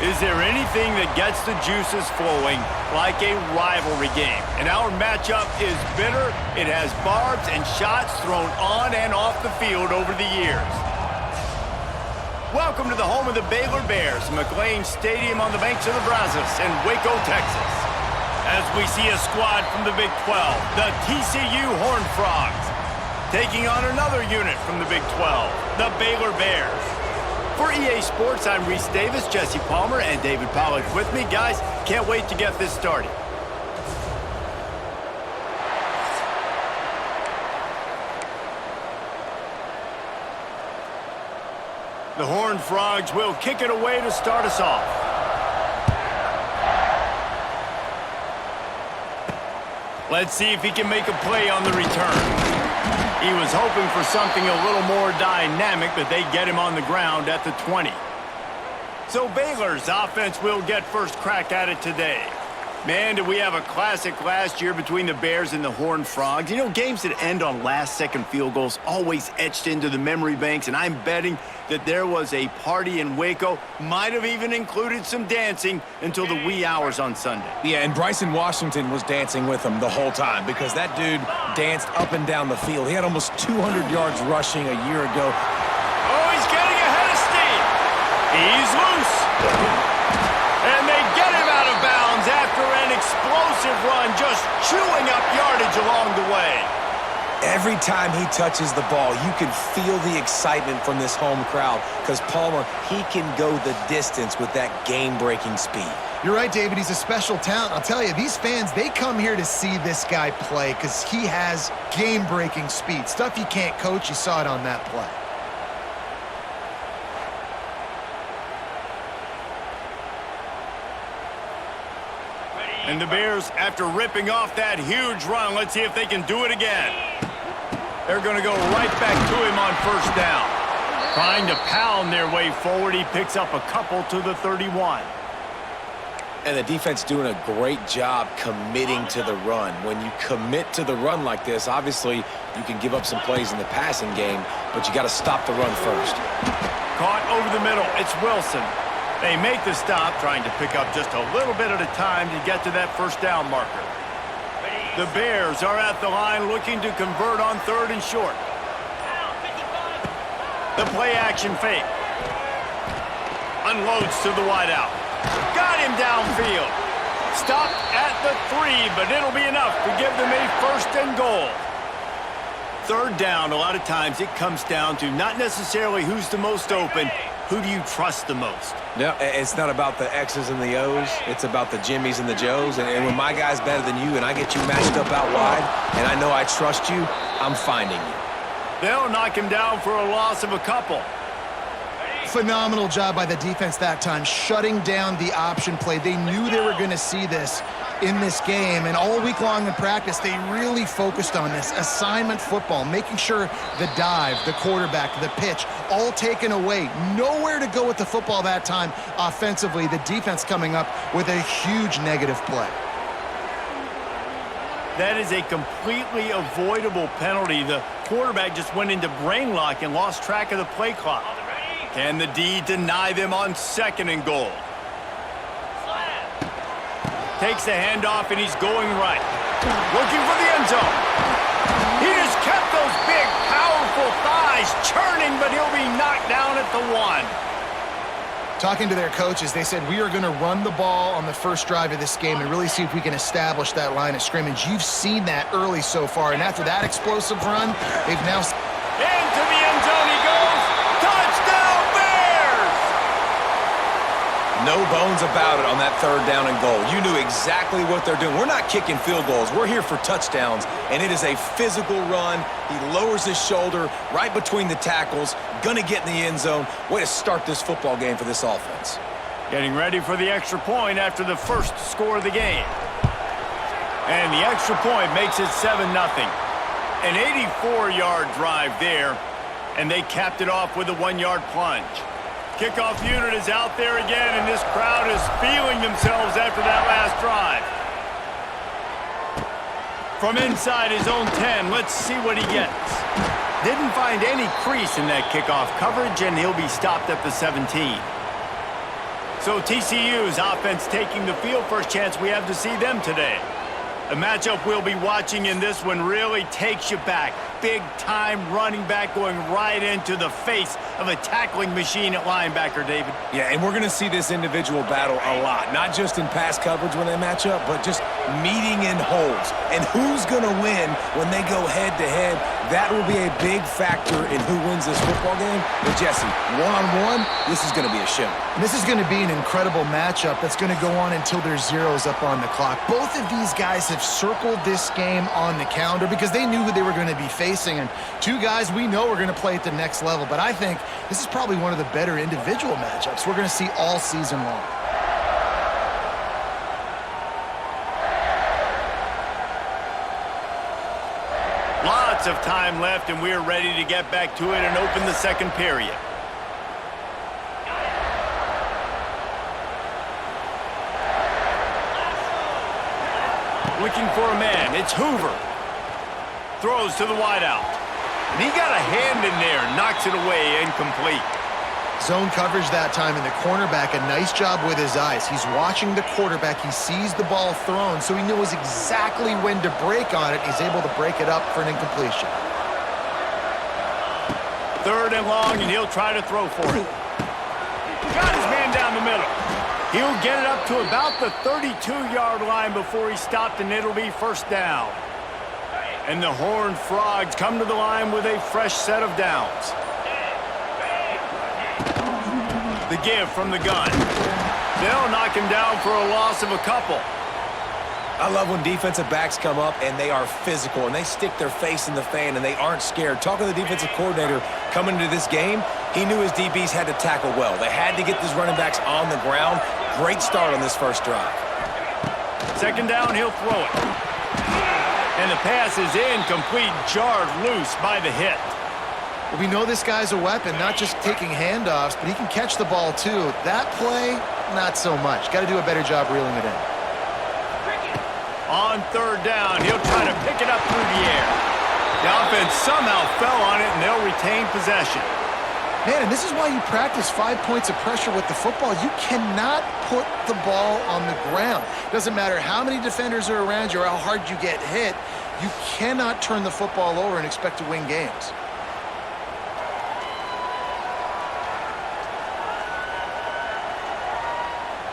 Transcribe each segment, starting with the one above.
Is there anything that gets the juices flowing like a rivalry game? And our matchup is bitter. It has barbs and shots thrown on and off the field over the years. Welcome to the home of the Baylor Bears, McLean Stadium on the banks of the Brazos in Waco, Texas. As we see a squad from the Big 12, the TCU Horned Frogs, taking on another unit from the Big 12, the Baylor Bears. For EA Sports, I'm Reese Davis, Jesse Palmer, and David Pollack with me. Guys, can't wait to get this started. The Horned Frogs will kick it away to start us off. Let's see if he can make a play on the return. He was hoping for something a little more dynamic, but they get him on the ground at the 20. So Baylor's offense will get first crack at it today. Man, did we have a classic last year between the Bears and the Horned Frogs. You know, games that end on last-second field goals always etched into the memory banks, and I'm betting that there was a party in Waco, might have even included some dancing until the wee hours on Sunday. Yeah, and Bryson Washington was dancing with him the whole time because that dude danced up and down the field. He had almost 200 yards rushing a year ago. Oh, he's getting ahead of steam. He's loose. And they get him out of bounds after an explosive run, just chewing up yardage along the way. Every time he touches the ball, you can feel the excitement from this home crowd because Palmer, he can go the distance with that game-breaking speed. You're right, David. He's a special talent. I'll tell you, these fans, they come here to see this guy play because he has game-breaking speed. Stuff you can't coach, you saw it on that play. And the Bears, after ripping off that huge run, let's see if they can do it again. They're going to go right back to him on first down. Trying to pound their way forward, he picks up a couple to the 31. And the defense doing a great job committing to the run. When you commit to the run like this, obviously you can give up some plays in the passing game, but you got to stop the run first. Caught over the middle, it's Wilson. They make the stop, trying to pick up just a little bit at a time to get to that first down marker. The Bears are at the line looking to convert on third and short. The play-action fake. Unloads to the wideout. Got him downfield. Stopped at the 3, but it'll be enough to give them a first and goal. Third down, a lot of times it comes down to not necessarily who's the most open, who do you trust the most? No, it's not about the X's and the O's. It's about the Jimmies and the Joes. And when my guy's better than you and I get you matched up out wide and I know I trust you, I'm finding you. They'll knock him down for a loss of a couple. Phenomenal job by the defense that time, shutting down the option play. They knew they were going to see this in this game, and all week long in practice, they really focused on this. Assignment football, making sure the dive, the quarterback, the pitch, all taken away. Nowhere to go with the football that time offensively. The defense coming up with a huge negative play. That is a completely avoidable penalty. The quarterback just went into brain lock and lost track of the play clock. Can the D deny them on second and goal? Takes the handoff, and he's going right. Looking for the end zone. He just kept those big, powerful thighs churning, but he'll be knocked down at the 1. Talking to their coaches, they said, we are going to run the ball on the first drive of this game and really see if we can establish that line of scrimmage. You've seen that early so far, and after that explosive run, they've now... Into the end zone he goes. Touchdown, Bears! No bones about it on that third down and goal. You knew exactly what they're doing. We're not kicking field goals. We're here for touchdowns, and it is a physical run. He lowers his shoulder right between the tackles, gonna get in the end zone. Way to start this football game for this offense. Getting ready for the extra point after the first score of the game. And the extra point makes it 7-0. An 84-yard drive there, and they capped it off with a 1-yard plunge. Kickoff unit is out there again, and this crowd is feeling themselves after that last drive. From inside his own 10, let's see what he gets. Didn't find any crease in that kickoff coverage, and he'll be stopped at the 17. So TCU's offense taking the field. First chance we have to see them today. The matchup we'll be watching in this one really takes you back. Big-time running back going right into the face of a tackling machine at linebacker, David. Yeah, and we're going to see this individual battle a lot. Not just in pass coverage when they match up, but just meeting in holes. And who's going to win when they go head-to-head? That will be a big factor in who wins this football game. But, Jesse, one-on-one, this is going to be a show. And this is going to be an incredible matchup that's going to go on until there's zeros up on the clock. Both of these guys have circled this game on the calendar because they knew who they were going to be facing. And two guys we know are going to play at the next level. But I think this is probably one of the better individual matchups we're going to see all season long. Lots of time left, and we're ready to get back to it and open the second period. Looking for a man. It's Hoover. Throws to the wideout. And he got a hand in there. Knocks it away. Incomplete. Zone coverage that time, and the cornerback, a nice job with his eyes. He's watching the quarterback. He sees the ball thrown, so he knows exactly when to break on it. He's able to break it up for an incompletion. Third and long, and he'll try to throw for it. Got his man down the middle. He'll get it up to about the 32-yard line before he stopped, and it'll be first down. And the Horned Frogs come to the line with a fresh set of downs. The give from the gun. They'll knock him down for a loss of a couple. I love when defensive backs come up and they are physical and they stick their face in the fan and they aren't scared. Talking to the defensive coordinator coming into this game, he knew his DBs had to tackle well. They had to get these running backs on the ground. Great start on this first drive. Second down, he'll throw it. And the pass is incomplete, jarred loose by the hit. Well, we know this guy's a weapon, not just taking handoffs, but he can catch the ball too. That play, not so much. Got to do a better job reeling it in. On third down, he'll try to pick it up through the air. The offense somehow fell on it, and they'll retain possession. Man, and this is why you practice 5 points of pressure with the football. You cannot put the ball on the ground. Doesn't matter how many defenders are around you or how hard you get hit. You cannot turn the football over and expect to win games.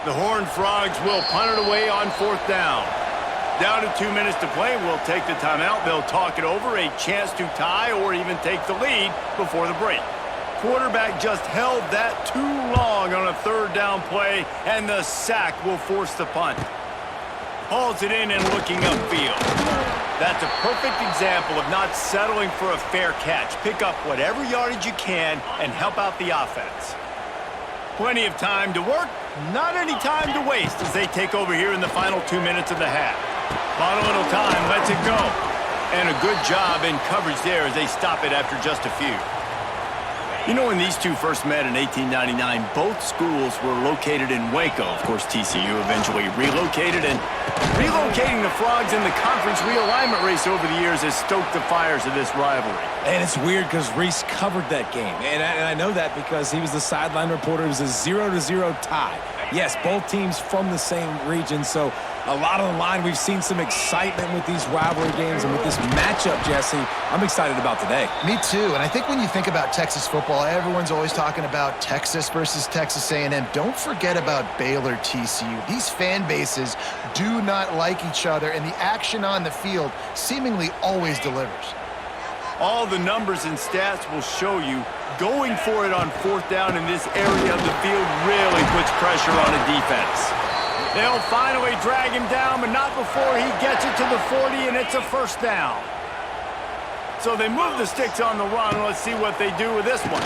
The Horned Frogs will punt it away on fourth down. Down to 2 minutes to play. We'll take the timeout. They'll talk it over. A chance to tie or even take the lead before the break. Quarterback just held that too long on a third down play, and the sack will force the punt. Hauls it in and looking upfield. That's a perfect example of not settling for a fair catch. Pick up whatever yardage you can and help out the offense. Plenty of time to work, not any time to waste as they take over here in the final 2 minutes of the half. Bottle little time, lets it go. And a good job in coverage there as they stop it after just a few. You know, when these two first met in 1899, both schools were located in Waco. Of course, TCU eventually relocated, and relocating the Frogs in the conference realignment race over the years has stoked the fires of this rivalry. And it's weird because Reese covered that game. And I know that because he was the sideline reporter. It was a 0-0 tie. Yes, both teams from the same region, so a lot on the line. We've seen some excitement with these rivalry games, and with this matchup, Jesse, I'm excited about today. Me too, and I think when you think about Texas football, everyone's always talking about Texas versus Texas A&M. Don't forget about Baylor TCU. These fan bases do not like each other, and the action on the field seemingly always delivers. All the numbers and stats will show you going for it on fourth down in this area of the field really puts pressure on a defense. They'll finally drag him down, but not before he gets it to the 40, and it's a first down. So they move the sticks on the run. Let's see what they do with this one.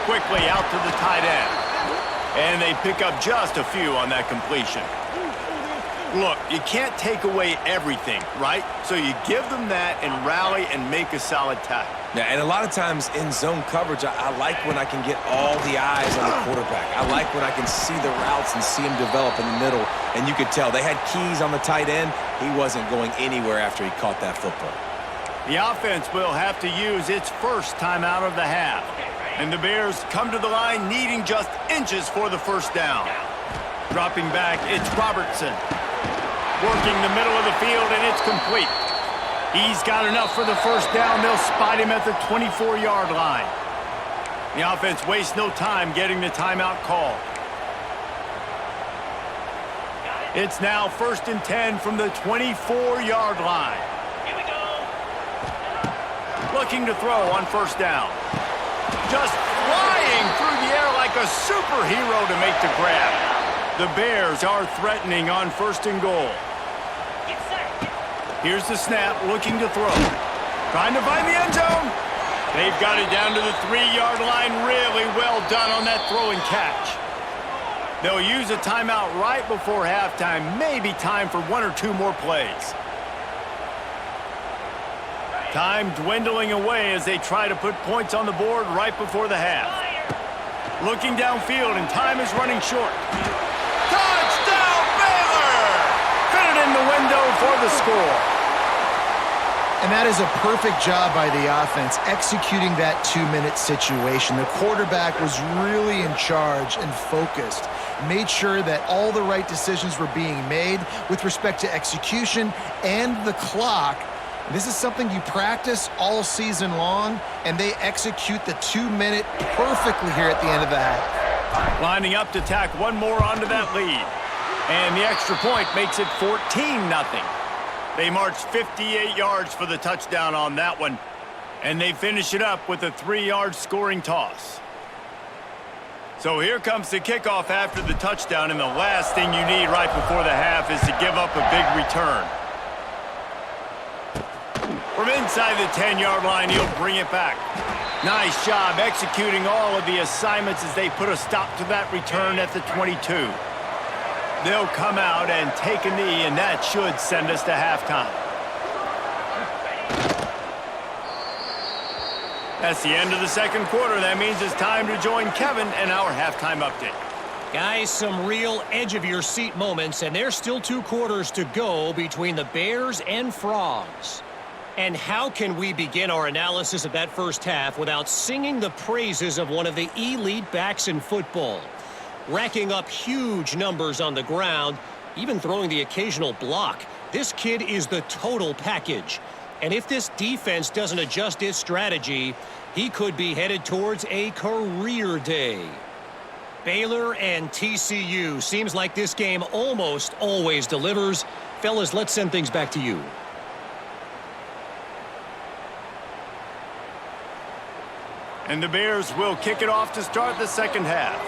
Quickly out to the tight end. And they pick up just a few on that completion. Look, you can't take away everything, right? So you give them that and rally and make a solid tackle. Yeah, and a lot of times in zone coverage, I like when I can get all the eyes on the quarterback. I like when I can see the routes and see him develop in the middle. And you could tell they had keys on the tight end. He wasn't going anywhere after he caught that football. The offense will have to use its first timeout of the half. And the Bears come to the line needing just inches for the first down. Dropping back, it's Robertson. Working the middle of the field, and it's complete. He's got enough for the first down. They'll spot him at the 24-yard line. The offense wastes no time getting the timeout called. It's now 1st and 10 from the 24-yard line. Here we go. Looking to throw on first down. Just flying through the air like a superhero to make the grab. The Bears are threatening on 1st and goal. Get set. Here's the snap, looking to throw. Trying to find the end zone. They've got it down to the 3-yard line. Really well done on that throw and catch. They'll use a timeout right before halftime. Maybe time for 1 or 2 more plays. Time dwindling away as they try to put points on the board right before the half. Looking downfield, and time is running short. Touchdown, Baylor! Fit it in the window for the score. And that is a perfect job by the offense, executing that 2-minute situation. The quarterback was really in charge and focused, made sure that all the right decisions were being made with respect to execution and the clock. This is something you practice all season long, and they execute the 2-minute perfectly here at the end of the half. Lining up to tack one more onto that lead. And the extra point makes it 14-0. They march 58 yards for the touchdown on that one. And they finish it up with a 3-yard scoring toss. So here comes the kickoff after the touchdown, and the last thing you need right before the half is to give up a big return. From inside the 10-yard line, he'll bring it back. Nice job executing all of the assignments as they put a stop to that return at the 22. They'll come out and take a knee, and that should send us to halftime. That's the end of the second quarter. That means it's time to join Kevin and our halftime update. Guys, some real edge-of-your-seat moments, and there's still 2 quarters to go between the Bears and Frogs. And how can we begin our analysis of that first half without singing the praises of one of the elite backs in football? Racking up huge numbers on the ground, even throwing the occasional block. This kid is the total package. And if this defense doesn't adjust its strategy, he could be headed towards a career day. Baylor and TCU. Seems like this game almost always delivers. Fellas, let's send things back to you. And the Bears will kick it off to start the second half.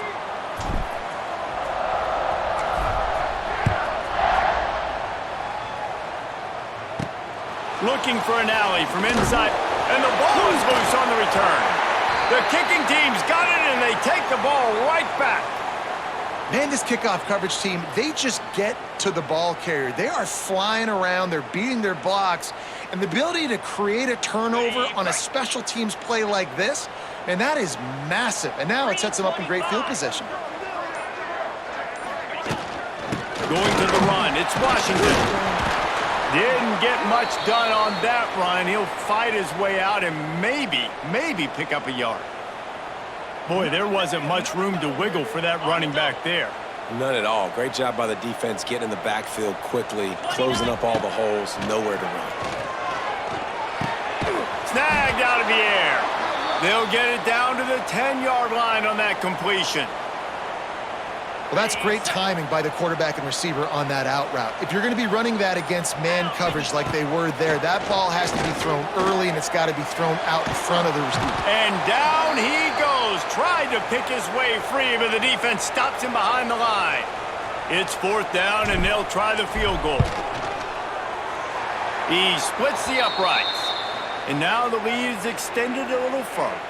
Looking for an alley from inside, and the ball is loose on the return. The kicking team's got it, and they take the ball right back. Man, this kickoff coverage team, they just get to the ball carrier. They are flying around, they're beating their blocks, and the ability to create a turnover on a special teams play like this, and that is massive. And now it sets them up in great field position. Going to the run, it's Washington. Didn't get much done on that run. He'll fight his way out and maybe pick up a yard. Boy, there wasn't much room to wiggle for that running back there. None at all. Great job by the defense getting in the backfield quickly, closing up all the holes, nowhere to run. Snagged out of the air. They'll get it down to the 10-yard line on that completion. Well, that's great timing by the quarterback and receiver on that out route. If you're going to be running that against man coverage like they were there, that ball has to be thrown early, and it's got to be thrown out in front of the receiver. And down he goes. Tried to pick his way free, but the defense stops him behind the line. It's 4th down, and they'll try the field goal. He splits the uprights. And now the lead is extended a little further.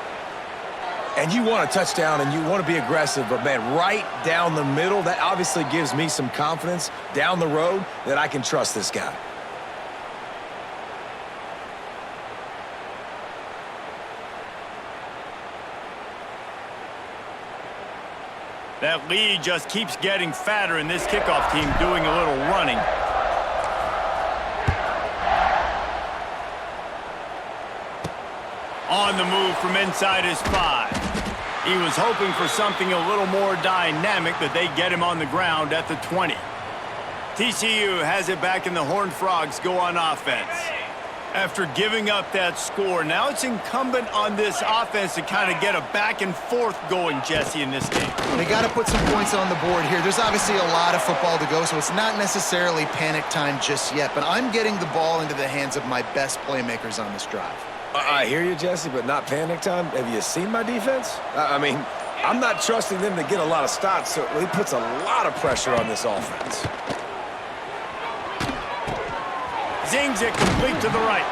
And you want a touchdown and you want to be aggressive, but man, right down the middle, that obviously gives me some confidence down the road that I can trust this guy. That lead just keeps getting fatter, and this kickoff team doing a little running. On the move from inside his 5. He was hoping for something a little more dynamic, but they get him on the ground at the 20. TCU has it back, and the Horned Frogs go on offense. After giving up that score, now it's incumbent on this offense to kind of get a back and forth going, Jesse, in this game. They got to put some points on the board here. There's obviously a lot of football to go, so it's not necessarily panic time just yet, but I'm getting the ball into the hands of my best playmakers on this drive. I hear you, Jesse, but not panic time. Have you seen my defense? I mean, I'm not trusting them to get a lot of stops, so he puts a lot of pressure on this offense. Zings it complete to the right.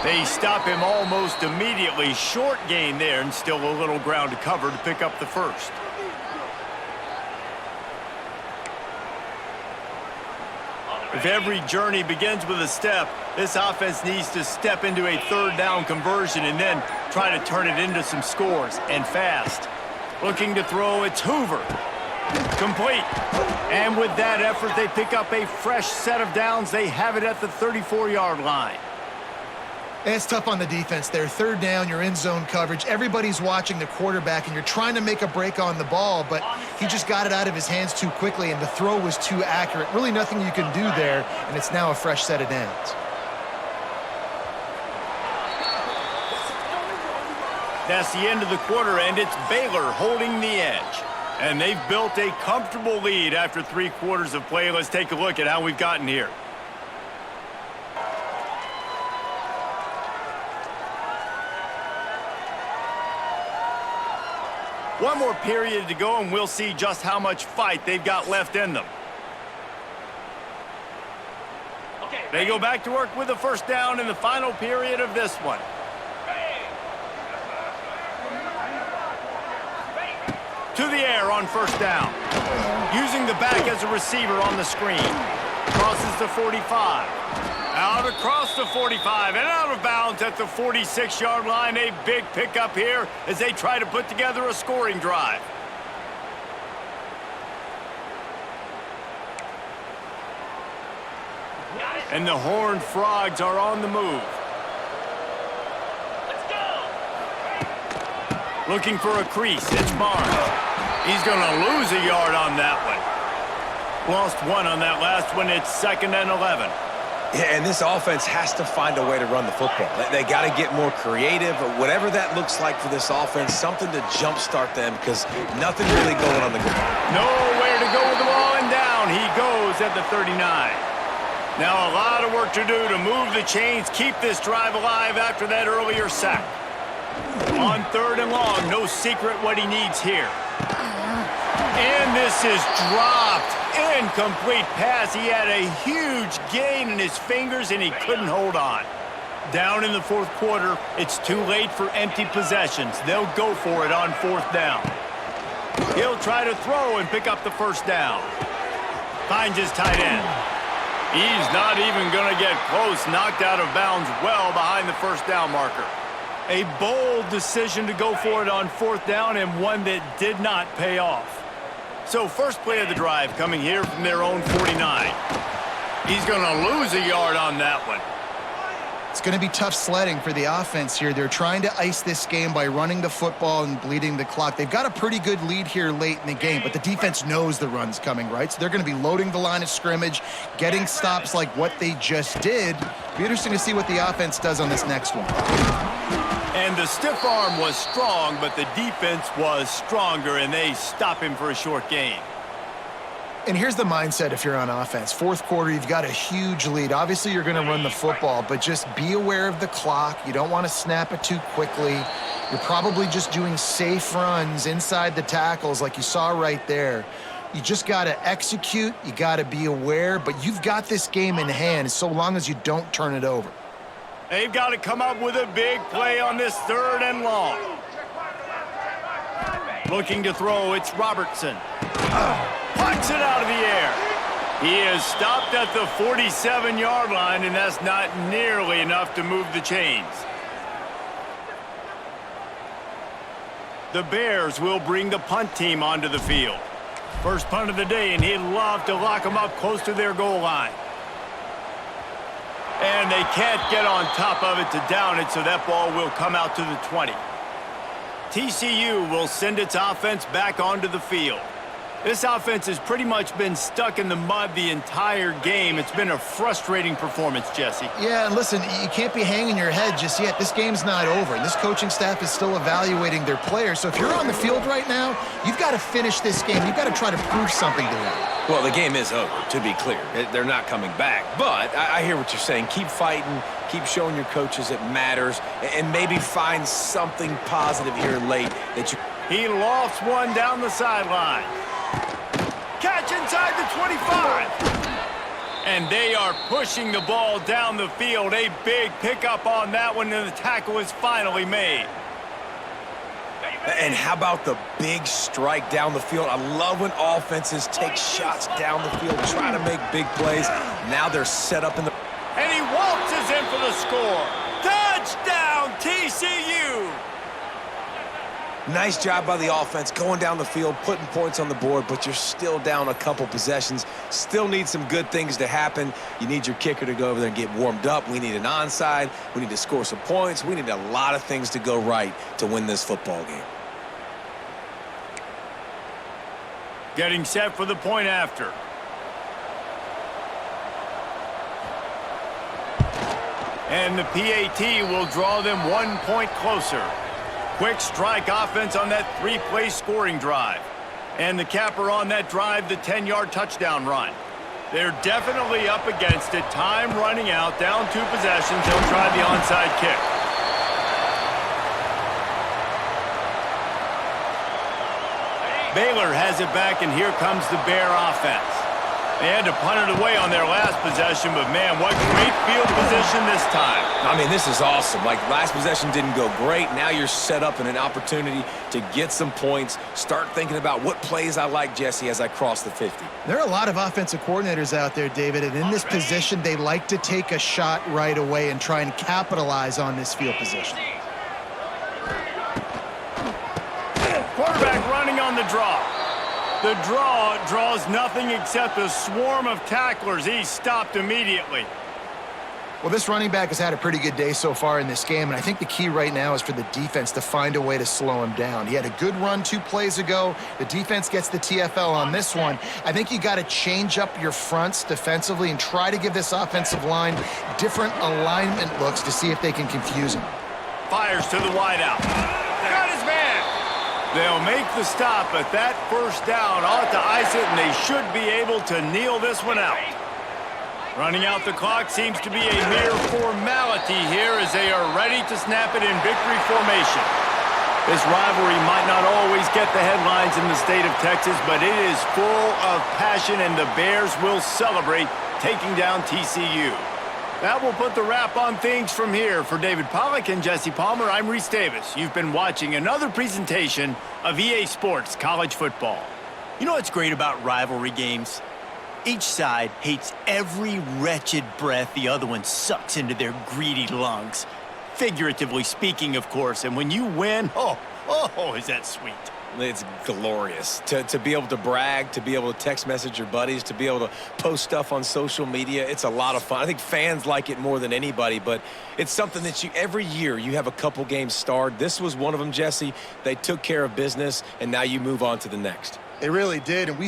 They stop him almost immediately. Short gain there, and still a little ground to cover to pick up the first. If every journey begins with a step, this offense needs to step into a third down conversion and then try to turn it into some scores, and fast. Looking to throw, it's Hoover. Complete. And with that effort, they pick up a fresh set of downs. They have it at the 34-yard line. It's tough on the defense there. Third down, you're in zone coverage. Everybody's watching the quarterback, and you're trying to make a break on the ball, but he just got it out of his hands too quickly, and the throw was too accurate. Really nothing you can do there, and it's now a fresh set of downs. That's the end of the quarter, and it's Baylor holding the edge. And they've built a comfortable lead after 3 quarters of play. Let's take a look at how we've gotten here. One more period to go, and we'll see just how much fight they've got left in them. They go back to work with the first down in the final period of this one. To the air on first down. Using the back as a receiver on the screen. Crosses the 45. Out across the 45 and out of bounds at the 46-yard line. A big pickup here as they try to put together a scoring drive. And the Horned Frogs are on the move. Looking for a crease. It's Barnes. He's going to lose a yard on that one. Lost one on that last one. It's 2nd and 11. Yeah, and this offense has to find a way to run the football. They got to get more creative, whatever that looks like for this offense, something to jumpstart them, because nothing really going on the ground. Nowhere to go with the ball, and down he goes at the 39. Now a lot of work to do to move the chains, keep this drive alive after that earlier sack. On 3rd and long, no secret what he needs here. And this is dropped. Incomplete pass. He had a huge gain in his fingers, and he couldn't hold on. Down in the 4th quarter, it's too late for empty possessions. They'll go for it on 4th down. He'll try to throw and pick up the first down. Finds his tight end. He's not even going to get close. Knocked out of bounds well behind the first down marker. A bold decision to go for it on 4th down, and one that did not pay off. So first play of the drive coming here from their own 49. He's going to lose a yard on that one. It's going to be tough sledding for the offense here. They're trying to ice this game by running the football and bleeding the clock. They've got a pretty good lead here late in the game, but the defense knows the run's coming, right? So they're going to be loading the line of scrimmage, getting stops like what they just did. Be interesting to see what the offense does on this next one. And the stiff arm was strong, but the defense was stronger, and they stop him for a short gain. And here's the mindset if you're on offense. 4th quarter, you've got a huge lead. Obviously, you're going to run the football, but just be aware of the clock. You don't want to snap it too quickly. You're probably just doing safe runs inside the tackles like you saw right there. You just got to execute. You got to be aware, but you've got this game in hand so long as you don't turn it over. They've got to come up with a big play on this 3rd and long. Looking to throw, it's Robertson. Punts it out of the air. He is stopped at the 47-yard line, and that's not nearly enough to move the chains. The Bears will bring the punt team onto the field. First punt of the day, and he'd love to lock them up close to their goal line. And they can't get on top of it to down it, so that ball will come out to the 20. TCU will send its offense back onto the field. This offense has pretty much been stuck in the mud the entire game. It's been a frustrating performance, Jesse. Yeah, and listen, you can't be hanging your head just yet. This game's not over, and this coaching staff is still evaluating their players. So if you're on the field right now, you've got to finish this game. You've got to try to prove something to them. Well, the game is over, to be clear. They're not coming back. But I hear what you're saying. Keep fighting. Keep showing your coaches it matters. And maybe find something positive here late that you... He lofts one down the sideline. Catch inside the 25. And they are pushing the ball down the field. A big pickup on that one, and the tackle is finally made. And how about the big strike down the field? I love when offenses take shots down the field, try to make big plays. Now they're set up in the... And he waltzes in for the score. Touchdown, TCU! Nice job by the offense going down the field, putting points on the board, but you're still down a couple possessions. Still need some good things to happen. You need your kicker to go over there and get warmed up. We need an onside. We need to score some points. We need a lot of things to go right to win this football game. Getting set for the point after. And the PAT will draw them 1 point closer. Quick strike offense on that three-play scoring drive. And the capper on that drive, the 10-yard touchdown run. They're definitely up against it. Time running out, down 2 possessions. He'll try the onside kick. Baylor has it back, and here comes the Bear offense. They had to punt it away on their last possession, but man, what great field position this time. I mean, this is awesome. Like, last possession didn't go great. Now you're set up in an opportunity to get some points. Start thinking about what plays I like, Jesse, as I cross the 50. There are a lot of offensive coordinators out there, David, and in this position, they like to take a shot right away and try and capitalize on this field position. Quarterback running on the draw. The draw draws nothing except a swarm of tacklers. He's stopped immediately. Well, this running back has had a pretty good day so far in this game, and I think the key right now is for the defense to find a way to slow him down. He had a good run 2 plays ago. The defense gets the TFL on this one. I think you got to change up your fronts defensively and try to give this offensive line different alignment looks to see if they can confuse him. Fires to the wideout. Got his man. They'll make the stop, but that first down ought to ice it, and they should be able to kneel this one out. Running out the clock seems to be a mere formality here as they are ready to snap it in victory formation. This rivalry might not always get the headlines in the state of Texas, but it is full of passion, and the Bears will celebrate taking down TCU. That will put the wrap on things from here. For David Pollack and Jesse Palmer, I'm Reese Davis. You've been watching another presentation of EA Sports College Football. You know what's great about rivalry games? Each side hates every wretched breath the other one sucks into their greedy lungs. Figuratively speaking, of course. And when you win, oh, is that sweet. It's glorious to be able to brag, to be able to text message your buddies, to be able to post stuff on social media. It's a lot of fun. I think fans like it more than anybody, but it's something that every year you have a couple games starred. This was one of them, Jesse. They took care of business, and now you move on to the next. They really did, and we